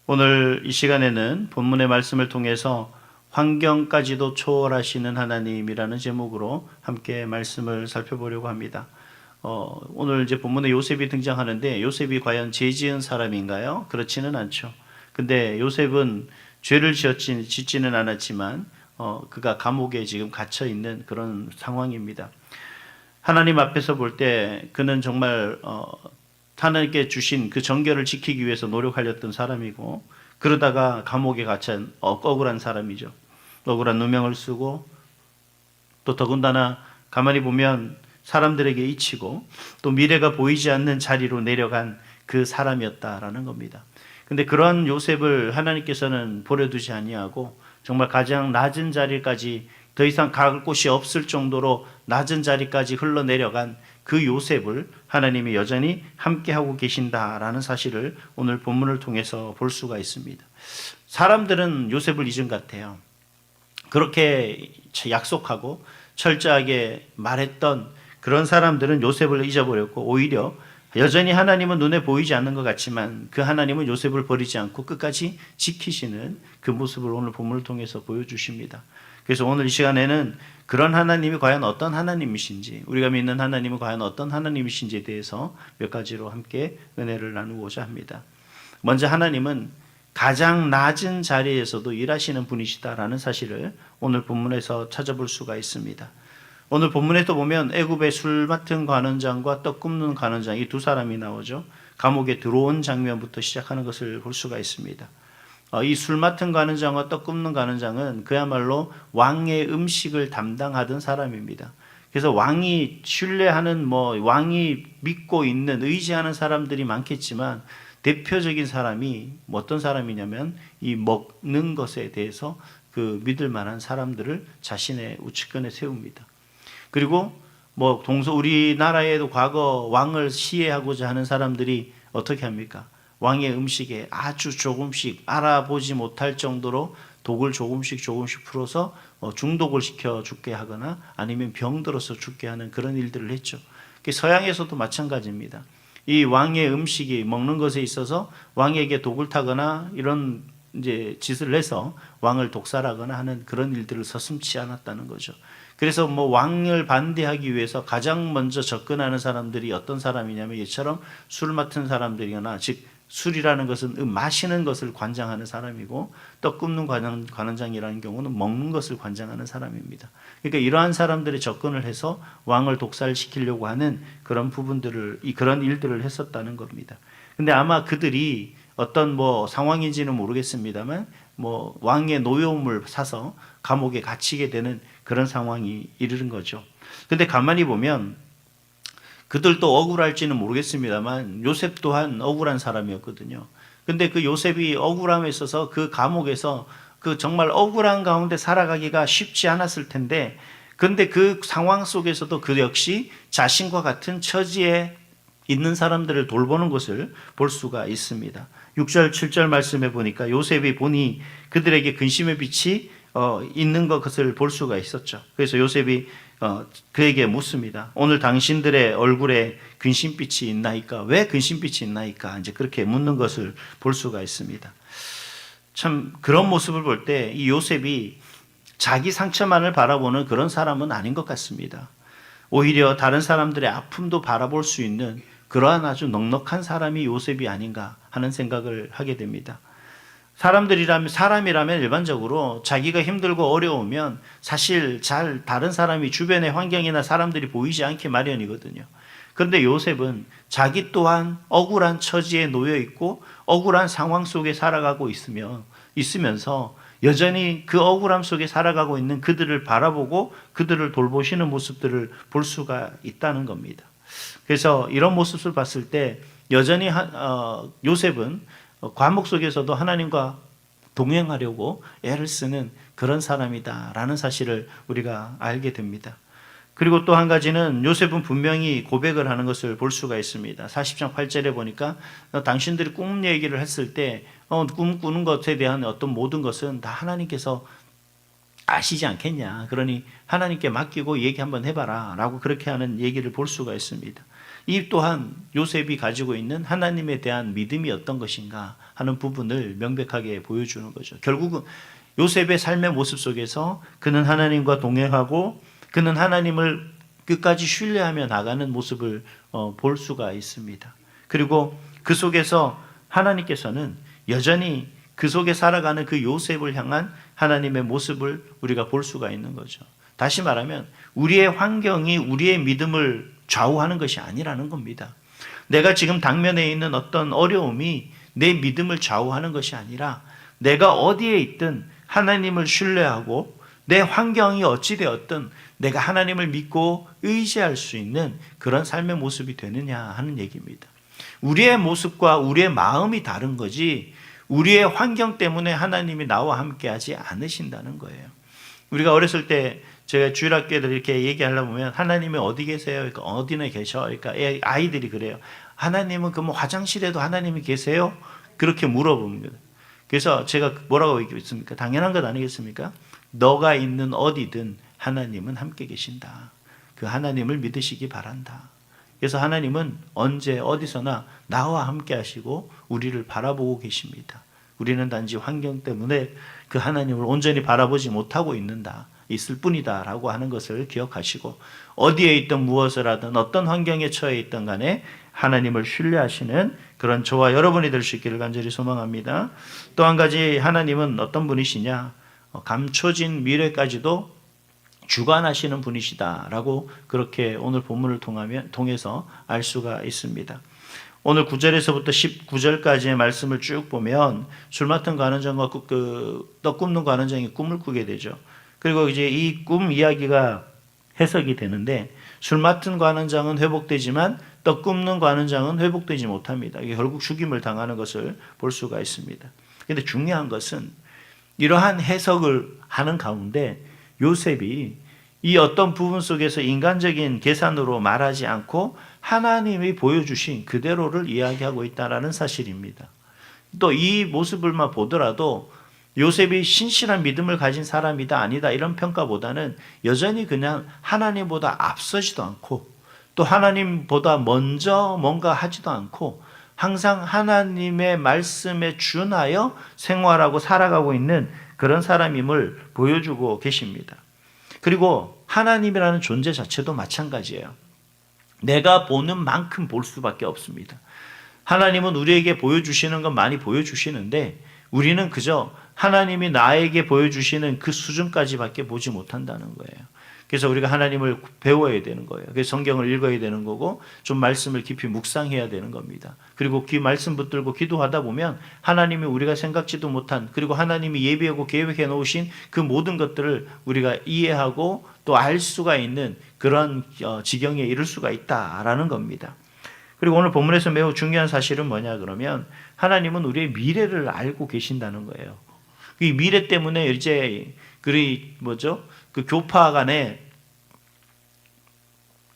오늘 이 시간에는 본문의 말씀을 통해서 환경까지도 초월하시는 하나님이라는 제목으로 함께 말씀을 살펴보려고 합니다. 오늘 이제 본문에 요셉이 등장하는데 요셉이 과연 죄 지은 사람인가요? 그렇지는 않죠. 근데 요셉은 죄를 짓지는 않았지만 그가 감옥에 지금 갇혀 있는 그런 상황입니다. 하나님 앞에서 볼 때 그는 정말 하나님께 주신 그 정결을 지키기 위해서 노력하였던 사람이고, 그러다가 감옥에 갇힌 억울한 사람이죠. 억울한 누명을 쓰고, 또 더군다나 가만히 보면 사람들에게 잊히고 또 미래가 보이지 않는 자리로 내려간 그 사람이었다라는 겁니다. 근데 그러한 요셉을 하나님께서는 버려두지 아니하고 정말 가장 낮은 자리까지, 더 이상 갈 곳이 없을 정도로 낮은 자리까지 흘러내려간 그 요셉을 하나님이 여전히 함께하고 계신다라는 사실을 오늘 본문을 통해서 볼 수가 있습니다. 사람들은 요셉을 잊은 것 같아요. 그렇게 약속하고 철저하게 말했던 그런 사람들은 요셉을 잊어버렸고, 오히려 여전히 하나님은 눈에 보이지 않는 것 같지만 그 하나님은 요셉을 버리지 않고 끝까지 지키시는 그 모습을 오늘 본문을 통해서 보여주십니다. 그래서 오늘 이 시간에는 그런 하나님이 과연 어떤 하나님이신지, 우리가 믿는 하나님은 과연 어떤 하나님이신지에 대해서 몇 가지로 함께 은혜를 나누고자 합니다. 먼저 하나님은 가장 낮은 자리에서도 일하시는 분이시다라는 사실을 오늘 본문에서 찾아볼 수가 있습니다. 오늘 본문에도 보면 애굽의 술 맡은 관원장과 떡 굽는 관원장, 이 두 사람이 나오죠. 감옥에 들어온 장면부터 시작하는 것을 볼 수가 있습니다. 이 술 맡은 관원장과 떡 굽는 관원장은 그야말로 왕의 음식을 담당하던 사람입니다. 그래서 왕이 신뢰하는, 왕이 믿고 있는, 의지하는 사람들이 많겠지만 대표적인 사람이 어떤 사람이냐면 이 먹는 것에 대해서 그 믿을 만한 사람들을 자신의 우측근에 세웁니다. 그리고 우리나라에도 과거 왕을 시해하고자 하는 사람들이 어떻게 합니까? 왕의 음식에 아주 조금씩, 알아보지 못할 정도로 독을 조금씩 풀어서 중독을 시켜 죽게 하거나 아니면 병들어서 죽게 하는 그런 일들을 했죠. 서양에서도 마찬가지입니다. 이 왕의 음식이 먹는 것에 있어서 왕에게 독을 타거나 이런 이제 짓을 해서 왕을 독살하거나 하는 그런 일들을 서슴지 않았다는 거죠. 그래서 왕을 반대하기 위해서 가장 먼저 접근하는 사람들이 어떤 사람이냐면 이처럼 술 맡은 사람들이거나, 즉 술이라는 것은 마시는 것을 관장하는 사람이고, 떡 굽는 관원장이라는 경우는 먹는 것을 관장하는 사람입니다. 그러니까 이러한 사람들이 접근을 해서 왕을 독살시키려고 하는 그런 그런 일들을 했었다는 겁니다. 근데 아마 그들이 어떤 상황인지는 모르겠습니다만 왕의 노여움을 사서 감옥에 갇히게 되는 그런 상황이 이르는 거죠. 근데 가만히 보면 그들도 억울할지는 모르겠습니다만 요셉 또한 억울한 사람이었거든요. 근데 그 요셉이 억울함에 있어서 그 감옥에서 그 정말 억울한 가운데 살아가기가 쉽지 않았을 텐데, 근데 그 상황 속에서도 그 역시 자신과 같은 처지에 있는 사람들을 돌보는 것을 볼 수가 있습니다. 6절 7절 말씀에 보니까 요셉이 보니 그들에게 근심의 빛이 있는 것을 볼 수가 있었죠. 그래서 요셉이 그에게 묻습니다. 오늘 당신들의 얼굴에 근심빛이 있나이까? 왜 근심빛이 있나이까? 이제 그렇게 묻는 것을 볼 수가 있습니다. 참 그런 모습을 볼 때 이 요셉이 자기 상처만을 바라보는 그런 사람은 아닌 것 같습니다. 오히려 다른 사람들의 아픔도 바라볼 수 있는 그러한 아주 넉넉한 사람이 요셉이 아닌가 하는 생각을 하게 됩니다. 사람이라면 일반적으로 자기가 힘들고 어려우면 사실 다른 사람이, 주변의 환경이나 사람들이 보이지 않기 마련이거든요. 그런데 요셉은 자기 또한 억울한 처지에 놓여 있고 억울한 상황 속에 살아가고 있으면서 여전히 그 억울함 속에 살아가고 있는 그들을 바라보고 그들을 돌보시는 모습들을 볼 수가 있다는 겁니다. 그래서 이런 모습을 봤을 때 여전히 요셉은 감옥 속에서도 하나님과 동행하려고 애를 쓰는 그런 사람이다라는 사실을 우리가 알게 됩니다. 그리고 또 한 가지는 요셉은 분명히 고백을 하는 것을 볼 수가 있습니다. 40장 8절에 보니까 당신들이 꿈 얘기를 했을 때 꿈 꾸는 것에 대한 어떤 모든 것은 다 하나님께서 아시지 않겠냐. 그러니 하나님께 맡기고 얘기 한번 해봐라 라고 그렇게 하는 얘기를 볼 수가 있습니다. 이 또한 요셉이 가지고 있는 하나님에 대한 믿음이 어떤 것인가 하는 부분을 명백하게 보여주는 거죠. 결국은 요셉의 삶의 모습 속에서 그는 하나님과 동행하고 그는 하나님을 끝까지 신뢰하며 나가는 모습을 볼 수가 있습니다. 그리고 그 속에서 하나님께서는 여전히 그 속에 살아가는 그 요셉을 향한 하나님의 모습을 우리가 볼 수가 있는 거죠. 다시 말하면 우리의 환경이 우리의 믿음을 좌우하는 것이 아니라는 겁니다. 내가 지금 당면에 있는 어떤 어려움이 내 믿음을 좌우하는 것이 아니라 내가 어디에 있든 하나님을 신뢰하고 내 환경이 어찌되었든 내가 하나님을 믿고 의지할 수 있는 그런 삶의 모습이 되느냐 하는 얘기입니다. 우리의 모습과 우리의 마음이 다른 거지 우리의 환경 때문에 하나님이 나와 함께 하지 않으신다는 거예요. 우리가 어렸을 때 제가 주일학교들 이렇게 얘기하려고 보면 하나님이 어디 계세요? 그러니까 어디나 계셔. 그러니까 아이들이 그래요. 하나님은 그 뭐 화장실에도 하나님이 계세요? 그렇게 물어봅니다. 그래서 제가 뭐라고 얘기했습니까? 당연한 것 아니겠습니까? 너가 있는 어디든 하나님은 함께 계신다. 그 하나님을 믿으시기 바란다. 그래서 하나님은 언제 어디서나 나와 함께 하시고 우리를 바라보고 계십니다. 우리는 단지 환경 때문에 그 하나님을 온전히 바라보지 못하고 있을 뿐이다 라고 하는 것을 기억하시고 어디에 있든 무엇을 하든 어떤 환경에 처해 있든 간에 하나님을 신뢰하시는 그런 저와 여러분이 될 수 있기를 간절히 소망합니다. 또 한 가지 하나님은 어떤 분이시냐? 감춰진 미래까지도 주관하시는 분이시다라고 그렇게 오늘 본문을 통해서 알 수가 있습니다. 오늘 9절에서부터 19절까지의 말씀을 쭉 보면 술 맡은 관원장과 떡 굽는 관원장이 꿈을 꾸게 되죠. 그리고 이제 이 꿈 이야기가 해석이 되는데 술 맡은 관원장은 회복되지만 떡 굽는 관원장은 회복되지 못합니다. 이게 결국 죽임을 당하는 것을 볼 수가 있습니다. 그런데 중요한 것은 이러한 해석을 하는 가운데 요셉이 이 어떤 부분 속에서 인간적인 계산으로 말하지 않고 하나님이 보여주신 그대로를 이야기하고 있다는 사실입니다. 또 이 모습을만 보더라도 요셉이 신실한 믿음을 가진 사람이다 아니다 이런 평가보다는 여전히 그냥 하나님보다 앞서지도 않고 또 하나님보다 먼저 뭔가 하지도 않고 항상 하나님의 말씀에 준하여 생활하고 살아가고 있는 그런 사람임을 보여주고 계십니다. 그리고 하나님이라는 존재 자체도 마찬가지예요. 내가 보는 만큼 볼 수밖에 없습니다. 하나님은 우리에게 보여주시는 건 많이 보여주시는데 우리는 그저 하나님이 나에게 보여주시는 그 수준까지밖에 보지 못한다는 거예요. 그래서 우리가 하나님을 배워야 되는 거예요. 그래서 성경을 읽어야 되는 거고 좀 말씀을 깊이 묵상해야 되는 겁니다. 그리고 그 말씀 붙들고 기도하다 보면 하나님이 우리가 생각지도 못한 그리고 하나님이 예비하고 계획해 놓으신 그 모든 것들을 우리가 이해하고 또 알 수가 있는 그런 지경에 이를 수가 있다라는 겁니다. 그리고 오늘 본문에서 매우 중요한 사실은 뭐냐 그러면 하나님은 우리의 미래를 알고 계신다는 거예요. 이 미래 때문에 이제 그 교파 간에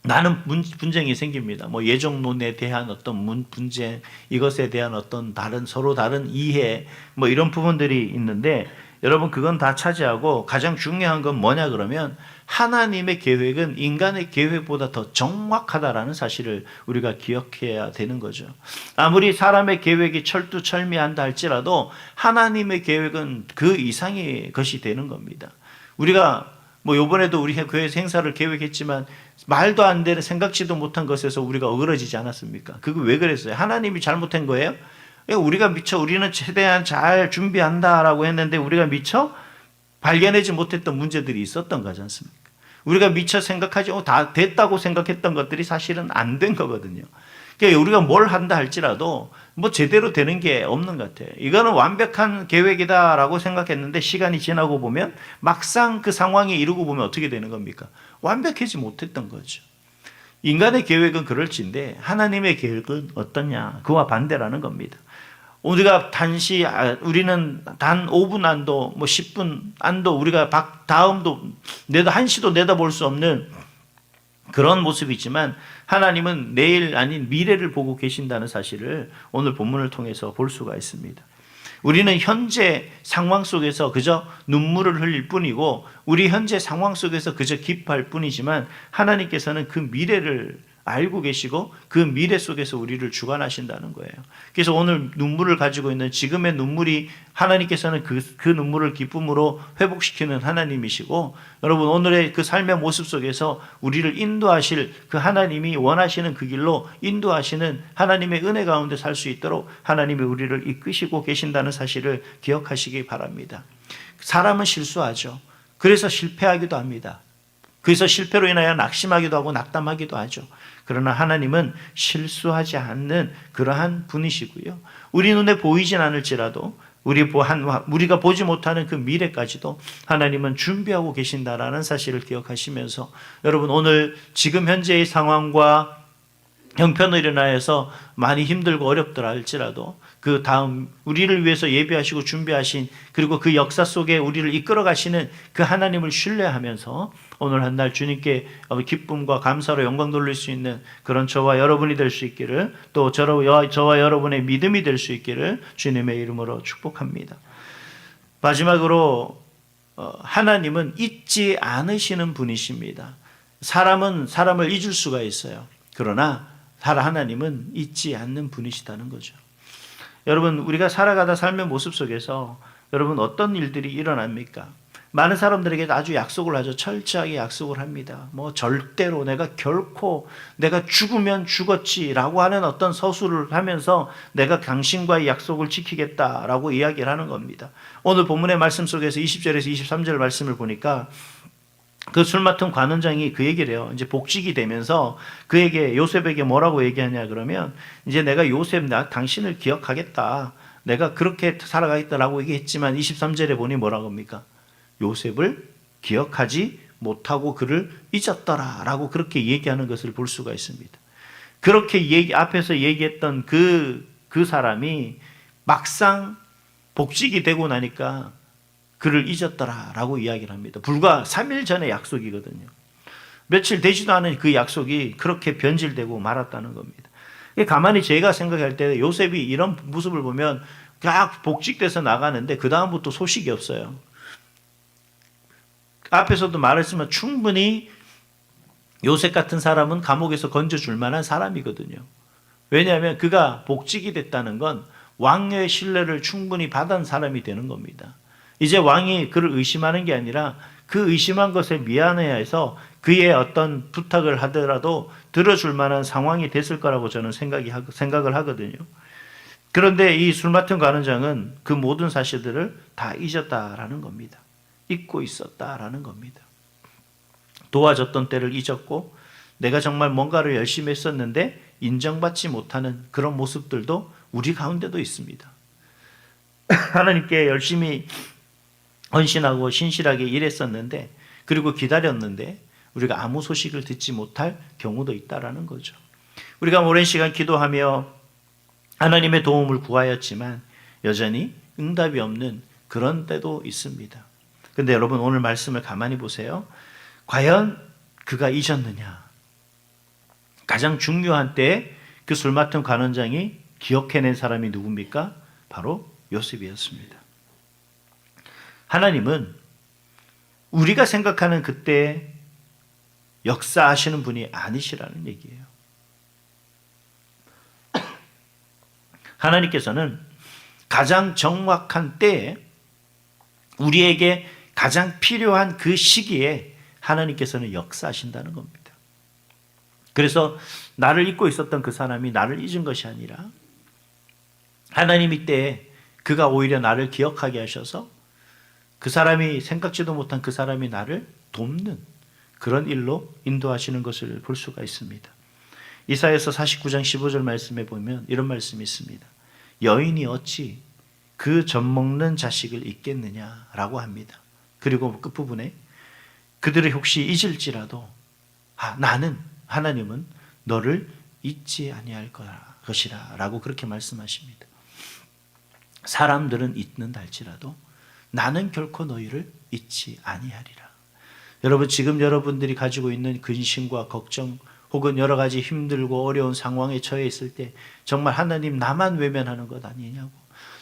나는 분쟁이 생깁니다. 뭐 예정론에 대한 어떤 분쟁, 이것에 대한 어떤 서로 다른 이해, 뭐 이런 부분들이 있는데 여러분 그건 다 차지하고 가장 중요한 건 뭐냐 그러면 하나님의 계획은 인간의 계획보다 더 정확하다라는 사실을 우리가 기억해야 되는 거죠. 아무리 사람의 계획이 철두철미한다 할지라도 하나님의 계획은 그 이상의 것이 되는 겁니다. 우리가 뭐 요번에도 우리 교회에서 행사를 계획했지만 말도 안 되는 생각지도 못한 것에서 우리가 어그러지지 않았습니까? 그거 왜 그랬어요? 하나님이 잘못한 거예요? 우리는 최대한 잘 준비한다라고 했는데 우리가 미처 발견하지 못했던 문제들이 있었던 거지 않습니까? 우리가 미처 생각하지 다 됐다고 생각했던 것들이 사실은 안 된 거거든요. 그러니까 우리가 뭘 한다 할지라도 뭐 제대로 되는 게 없는 것 같아요. 이거는 완벽한 계획이다라고 생각했는데 시간이 지나고 보면 막상 그 상황에 이르고 보면 어떻게 되는 겁니까? 완벽하지 못했던 거죠. 인간의 계획은 그럴지인데 하나님의 계획은 어떠냐? 그와 반대라는 겁니다. 우리는 단 5분 안도, 10분 안도 우리가 다음도 1시도 내다볼 수 없는 그런 모습이 있지만 하나님은 내일 아닌 미래를 보고 계신다는 사실을 오늘 본문을 통해서 볼 수가 있습니다. 우리는 현재 상황 속에서 그저 눈물을 흘릴 뿐이고 우리 현재 상황 속에서 그저 기뻐할 뿐이지만 하나님께서는 그 미래를 알고 계시고 그 미래 속에서 우리를 주관하신다는 거예요. 그래서 오늘 눈물을 가지고 있는 지금의 눈물이 하나님께서는 그 눈물을 기쁨으로 회복시키는 하나님이시고, 여러분 오늘의 그 삶의 모습 속에서 우리를 인도하실 그 하나님이 원하시는 그 길로 인도하시는 하나님의 은혜 가운데 살 수 있도록 하나님이 우리를 이끄시고 계신다는 사실을 기억하시기 바랍니다. 사람은 실수하죠. 그래서 실패하기도 합니다. 그래서 실패로 인하여 낙심하기도 하고 낙담하기도 하죠. 그러나 하나님은 실수하지 않는 그러한 분이시고요. 우리 눈에 보이진 않을지라도 우리가 보지 못하는 그 미래까지도 하나님은 준비하고 계신다라는 사실을 기억하시면서, 여러분 오늘 지금 현재의 상황과 형편을 인하여서 많이 힘들고 어렵더라 할지라도 그 다음 우리를 위해서 예비하시고 준비하신, 그리고 그 역사 속에 우리를 이끌어 가시는 그 하나님을 신뢰하면서 오늘 한 날 주님께 기쁨과 감사로 영광 돌릴 수 있는 그런 저와 여러분이 될 수 있기를, 또 저와 여러분의 믿음이 될 수 있기를 주님의 이름으로 축복합니다. 마지막으로 하나님은 잊지 않으시는 분이십니다. 사람은 사람을 잊을 수가 있어요. 그러나 하나님은 잊지 않는 분이시다는 거죠. 여러분 우리가 살아가다 삶의 모습 속에서 여러분 어떤 일들이 일어납니까? 많은 사람들에게 아주 약속을 하죠. 철저하게 약속을 합니다. 절대로 결코 내가 죽으면 죽었지라고 하는 어떤 서술을 하면서 내가 당신과의 약속을 지키겠다라고 이야기를 하는 겁니다. 오늘 본문의 말씀 속에서 20절에서 23절 말씀을 보니까 그 술 맡은 관원장이 그 얘기를 해요. 이제 복직이 되면서 그에게, 요셉에게 뭐라고 얘기하냐 그러면, 이제 내가 요셉, 당신을 기억하겠다, 내가 그렇게 살아가겠다라고 얘기했지만 23절에 보니 뭐라고 합니까? 요셉을 기억하지 못하고 그를 잊었더라라고 그렇게 얘기하는 것을 볼 수가 있습니다. 그렇게 앞에서 얘기했던 그 사람이 막상 복직이 되고 나니까 그를 잊었더라라고 이야기를 합니다. 불과 3일 전의 약속이거든요. 며칠 되지도 않은 그 약속이 그렇게 변질되고 말았다는 겁니다. 가만히 제가 생각할 때 요셉이 이런 모습을 보면 딱 복직돼서 나가는데 그 다음부터 소식이 없어요. 앞에서도 말했지만 충분히 요셉 같은 사람은 감옥에서 건져줄 만한 사람이거든요. 왜냐하면 그가 복직이 됐다는 건 왕의 신뢰를 충분히 받은 사람이 되는 겁니다. 이제 왕이 그를 의심하는 게 아니라 그 의심한 것에 미안해해서 그의 어떤 부탁을 하더라도 들어줄 만한 상황이 됐을 거라고 저는 생각을 하거든요. 그런데 이 술 맡은 관원장은 그 모든 사실들을 다 잊었다라는 겁니다. 잊고 있었다라는 겁니다. 도와줬던 때를 잊었고, 내가 정말 뭔가를 열심히 했었는데 인정받지 못하는 그런 모습들도 우리 가운데도 있습니다. 하나님께 열심히 헌신하고 신실하게 일했었는데, 그리고 기다렸는데 우리가 아무 소식을 듣지 못할 경우도 있다라는 거죠. 우리가 오랜 시간 기도하며 하나님의 도움을 구하였지만 여전히 응답이 없는 그런 때도 있습니다. 그런데 여러분 오늘 말씀을 가만히 보세요. 과연 그가 잊었느냐? 가장 중요한 때에 그 술 맡은 관원장이 기억해낸 사람이 누굽니까? 바로 요셉이었습니다. 하나님은 우리가 생각하는 그때 역사하시는 분이 아니시라는 얘기예요. 하나님께서는 가장 정확한 때에, 우리에게 가장 필요한 그 시기에 하나님께서는 역사하신다는 겁니다. 그래서 나를 잊고 있었던 그 사람이 나를 잊은 것이 아니라 하나님 이때에 그가 오히려 나를 기억하게 하셔서 그 사람이 생각지도 못한 그 사람이 나를 돕는 그런 일로 인도하시는 것을 볼 수가 있습니다. 이사야서 49장 15절 말씀에 보면 이런 말씀이 있습니다. 여인이 어찌 그 젖먹는 자식을 잊겠느냐라고 합니다. 그리고 끝부분에 그들이 혹시 잊을지라도 하나님은 너를 잊지 아니할 것이라 라고 그렇게 말씀하십니다. 사람들은 잊는다 할지라도 나는 결코 너희를 잊지 아니하리라. 여러분 지금 여러분들이 가지고 있는 근심과 걱정 혹은 여러 가지 힘들고 어려운 상황에 처해 있을 때 정말 하나님 나만 외면하는 것 아니냐고,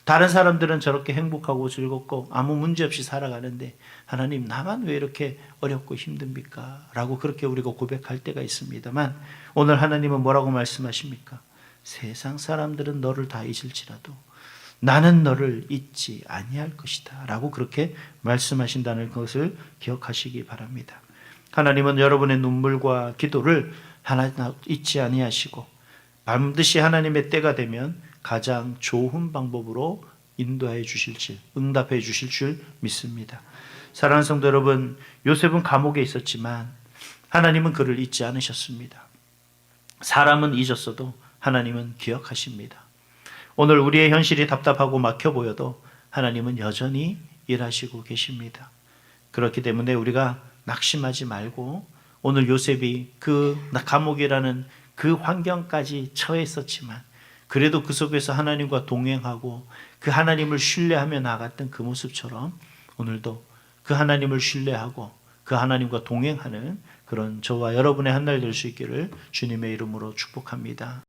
다른 사람들은 저렇게 행복하고 즐겁고 아무 문제 없이 살아가는데 하나님 나만 왜 이렇게 어렵고 힘듭니까? 라고 그렇게 우리가 고백할 때가 있습니다만 오늘 하나님은 뭐라고 말씀하십니까? 세상 사람들은 너를 다 잊을지라도 나는 너를 잊지 아니할 것이다 라고 그렇게 말씀하신다는 것을 기억하시기 바랍니다. 하나님은 여러분의 눈물과 기도를 하나 잊지 아니하시고 반드시 하나님의 때가 되면 가장 좋은 방법으로 인도해 주실 줄, 응답해 주실 줄 믿습니다. 사랑하는 성도 여러분, 요셉은 감옥에 있었지만 하나님은 그를 잊지 않으셨습니다. 사람은 잊었어도 하나님은 기억하십니다. 오늘 우리의 현실이 답답하고 막혀 보여도 하나님은 여전히 일하시고 계십니다. 그렇기 때문에 우리가 낙심하지 말고 오늘 요셉이 그 감옥이라는 그 환경까지 처했었지만 그래도 그 속에서 하나님과 동행하고 그 하나님을 신뢰하며 나갔던 그 모습처럼 오늘도 그 하나님을 신뢰하고 그 하나님과 동행하는 그런 저와 여러분의 한 날 될 수 있기를 주님의 이름으로 축복합니다.